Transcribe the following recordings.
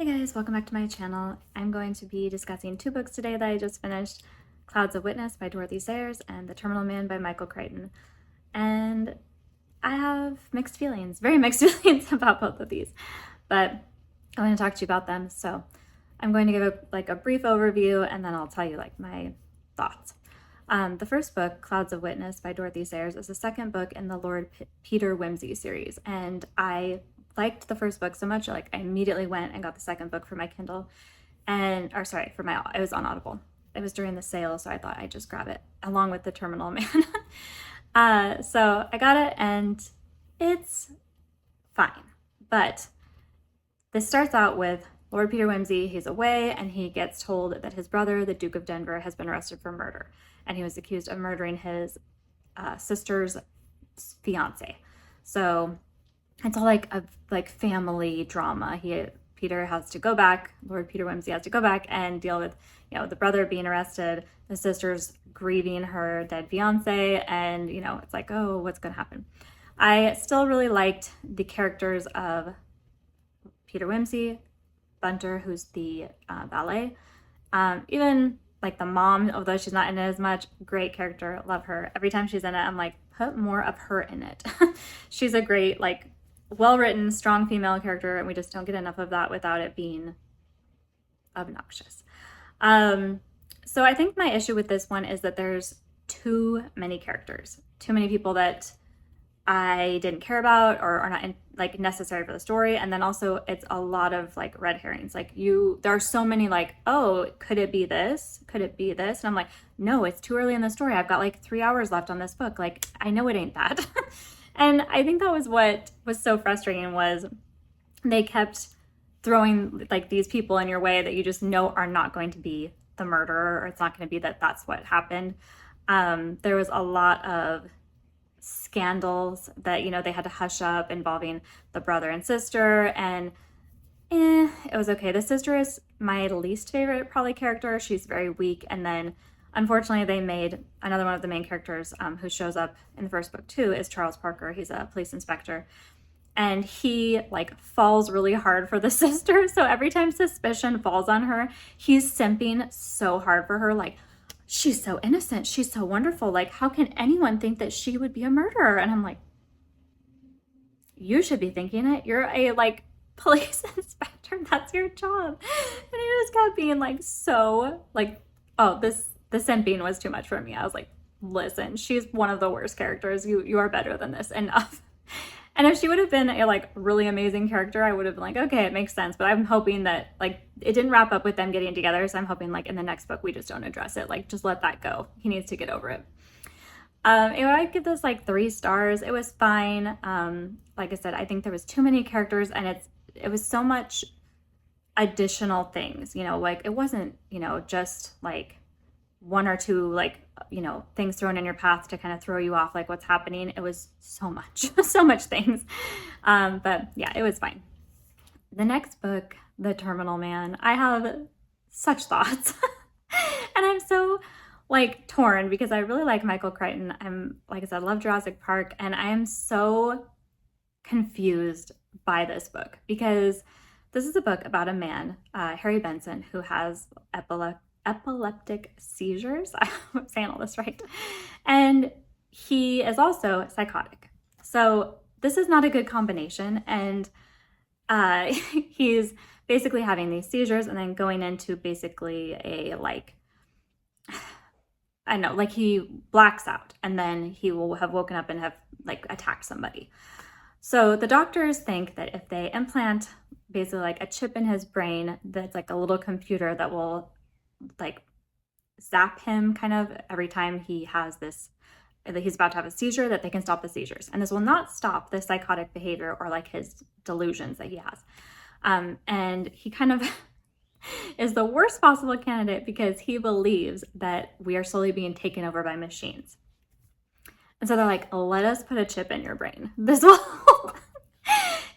guys, welcome back to my channel. I'm going to be discussing two books today that I just finished, Clouds of Witness by Dorothy L and The Terminal Man by Michael Crichton. And I have mixed feelings, very mixed feelings about both of these, but I want to talk to you about them. So I'm going to give a brief overview and then I'll tell you my thoughts. The first book, Clouds of Witness by Dorothy L, is the second book in the Lord Peter Wimsey series, and I liked the first book so much, I immediately went and got the second book for my Kindle, it was on Audible. It was during the sale, so I thought I'd just grab it along with The Terminal Man. So I got it, and it's fine. But this starts out with Lord Peter Wimsey. He's away, and he gets told that his brother, the Duke of Denver, has been arrested for murder, and he was accused of murdering his sister's fiance. So it's all a family drama. Peter has to go back, Lord Peter Wimsey has to go back and deal with, the brother being arrested, the sister's grieving her dead fiance, and, it's oh, what's going to happen? I still really liked the characters of Peter Wimsey, Bunter, who's the valet, even the mom, although she's not in it as much, great character, love her. Every time she's in it, I'm put more of her in it. She's a great, well-written, strong female character, and we just don't get enough of that without it being obnoxious. So I think my issue with this one is that there's too many characters, too many people that I didn't care about or are not necessary for the story, and then also it's a lot of red herrings. There are so many oh, could it be this? Could it be this? And I'm no, it's too early in the story. I've got 3 hours left on this book. I know it ain't that. And I think that was what was so frustrating, was they kept throwing these people in your way that you just know are not going to be the murderer, or it's not going to be that's what happened. There was a lot of scandals that, they had to hush up involving the brother and sister, and it was okay. The sister is my least favorite probably character. She's very weak, and then unfortunately, they made another one of the main characters who shows up in the first book too is Charles Parker. He's a police inspector, and he falls really hard for the sister. So every time suspicion falls on her, he's simping so hard for her. She's so innocent. She's so wonderful. How can anyone think that she would be a murderer? And I'm you should be thinking it. You're a police inspector. That's your job. And he just kept being so oh, the simping was too much for me. I was listen, she's one of the worst characters. You are better than this. Enough. And if she would have been a really amazing character, I would have been okay, it makes sense. But I'm hoping that it didn't wrap up with them getting together. So I'm hoping in the next book we just don't address it. Just let that go. He needs to get over it. I'd give this 3 stars. It was fine. Like I said, I think there was too many characters, and it was so much additional things. It wasn't just one or two things thrown in your path to kind of throw you off what's happening. It was so much so much things, but yeah, it was fine. The next book, The Terminal Man, I have such thoughts and I'm so torn because I really like Michael Crichton. I'm I said, love Jurassic Park, and I am so confused by this book because this is a book about a man, Harry Benson, who has epileptic seizures. I'm saying all this right. And he is also psychotic. So this is not a good combination. And he's basically having these seizures and then going into basically a he blacks out, and then he will have woken up and have attacked somebody. So the doctors think that if they implant basically a chip in his brain that's a little computer that will zap him kind of every time he has he's about to have a seizure, that they can stop the seizures. And this will not stop the psychotic behavior or his delusions that he has. And he kind of is the worst possible candidate because he believes that we are slowly being taken over by machines. And so they're let us put a chip in your brain. This will,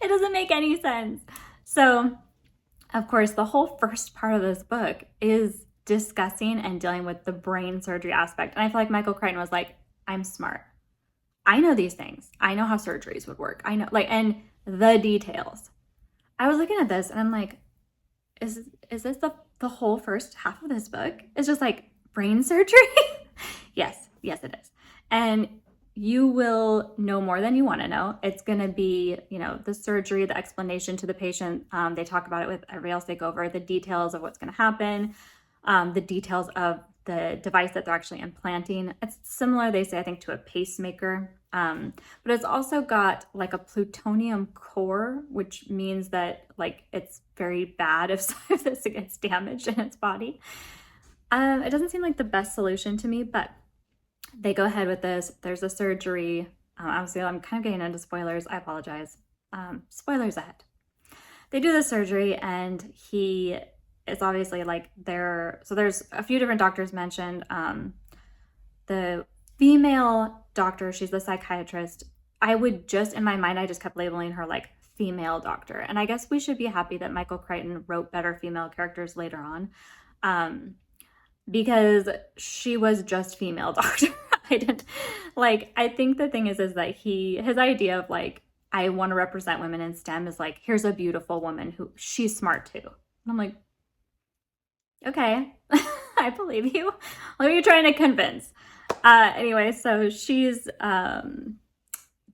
it doesn't make any sense. So of course, the whole first part of this book is discussing and dealing with the brain surgery aspect. And I feel Michael Crichton was I'm smart. I know these things. I know how surgeries would work. I know, and the details. I was looking at this and I'm is this the whole first half of this book? It's just like brain surgery? Yes, it is. And you will know more than you want to know. It's going to be, the surgery, the explanation to the patient. They talk about it with everybody else. They go over the details of what's going to happen, the details of the device that they're actually implanting. It's similar, they say, I think, to a pacemaker. But it's also got like a plutonium core, which means that like it's very bad if this gets damaged in its body. It doesn't seem like the best solution to me, but they go ahead with this. There's a surgery. Obviously, I'm kind of getting into spoilers. I apologize. Spoilers ahead. They do the surgery, and he is obviously like there. So there's a few different doctors mentioned. The female doctor, she's the psychiatrist. In my mind, I just kept labeling her like female doctor. And I guess we should be happy that Michael Crichton wrote better female characters later on. Because she was just female doctor. I think the thing is that his idea of like, I want to represent women in STEM is like, here's a beautiful woman who she's smart too. And I'm like, okay, I believe you. What are you trying to convince? Anyway, so she's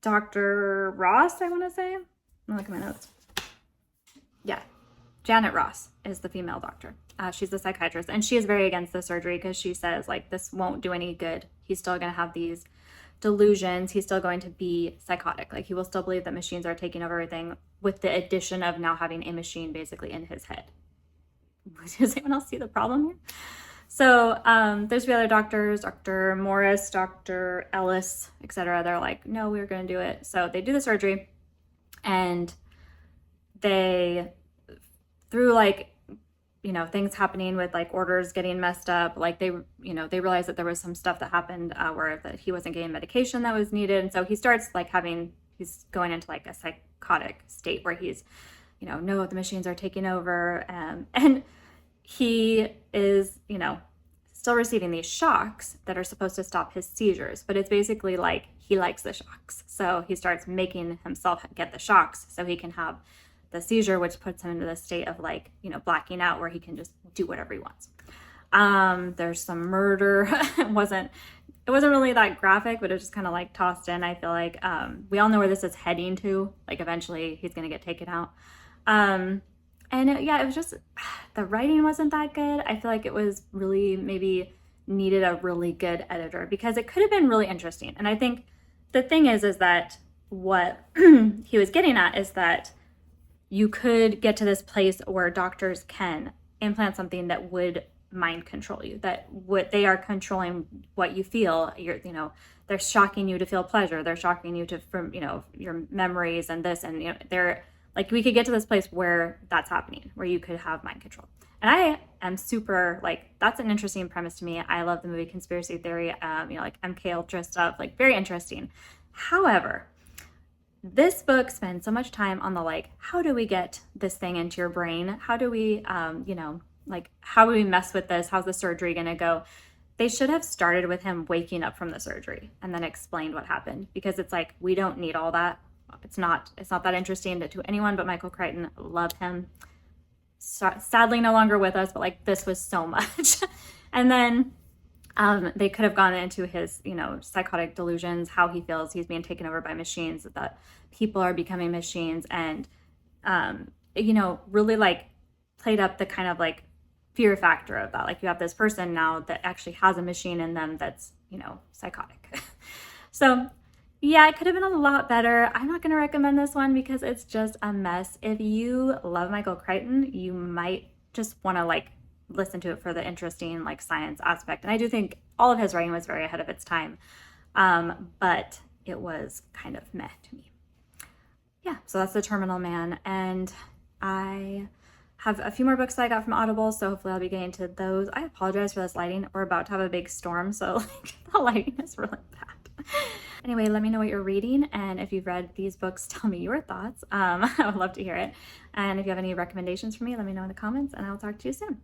Dr. Ross, I want to say. Look at my notes. Yeah, Janet Ross is the female doctor. She's the psychiatrist, and she is very against the surgery because she says, like, this won't do any good. He's still going to have these delusions. He's still going to be psychotic. Like, he will still believe that machines are taking over everything with the addition of now having a machine basically in his head. Does anyone else see the problem here? So there's the other doctors, Dr. Morris, Dr. Ellis, etc. They're like, no, we're going to do it. So they do the surgery, and they, through like, things happening with like orders getting messed up, like they realized that there was some stuff that happened where that he wasn't getting medication that was needed. And so he starts like he's going into like a psychotic state where he's, no, the machines are taking over. And he is, still receiving these shocks that are supposed to stop his seizures, but it's basically like he likes the shocks. So he starts making himself get the shocks so he can have the seizure, which puts him into the state of like, blacking out where he can just do whatever he wants. There's some murder. It wasn't really that graphic, but it was just kind of like tossed in. I feel like we all know where this is heading to. Like eventually he's going to get taken out. It was just, the writing wasn't that good. I feel like it was really maybe needed a really good editor because it could have been really interesting. And I think the thing is that what he was getting at is that you could get to this place where doctors can implant something that would mind control you, that what they are controlling what you feel. They're shocking you to feel pleasure. They're shocking you from your memories and this, and they're like, we could get to this place where that's happening, where you could have mind control. And I am super like, that's an interesting premise to me. I love the movie Conspiracy Theory, like MK Ultra stuff, like very interesting. However, this book spends so much time on the like, how do we get this thing into your brain? How do we, how do we mess with this? How's the surgery going to go? They should have started with him waking up from the surgery and then explained what happened, because it's like, we don't need all that. It's not that interesting to anyone but Michael Crichton. Love him. Sadly, no longer with us, but like this was so much. And then they could have gone into his, psychotic delusions, how he feels he's being taken over by machines, that people are becoming machines, and, really like played up the kind of like fear factor of that. Like you have this person now that actually has a machine in them that's, psychotic. So yeah, it could have been a lot better. I'm not going to recommend this one because it's just a mess. If you love Michael Crichton, you might just want to like listen to it for the interesting like science aspect. And I do think all of his writing was very ahead of its time. But it was kind of meh to me. Yeah, so that's The Terminal Man. And I have a few more books that I got from Audible, so hopefully I'll be getting to those. I apologize for this lighting. We're about to have a big storm, so like the lighting is really bad. Anyway, let me know what you're reading, and if you've read these books, tell me your thoughts. I would love to hear it. And if you have any recommendations for me, let me know in the comments, and I'll talk to you soon.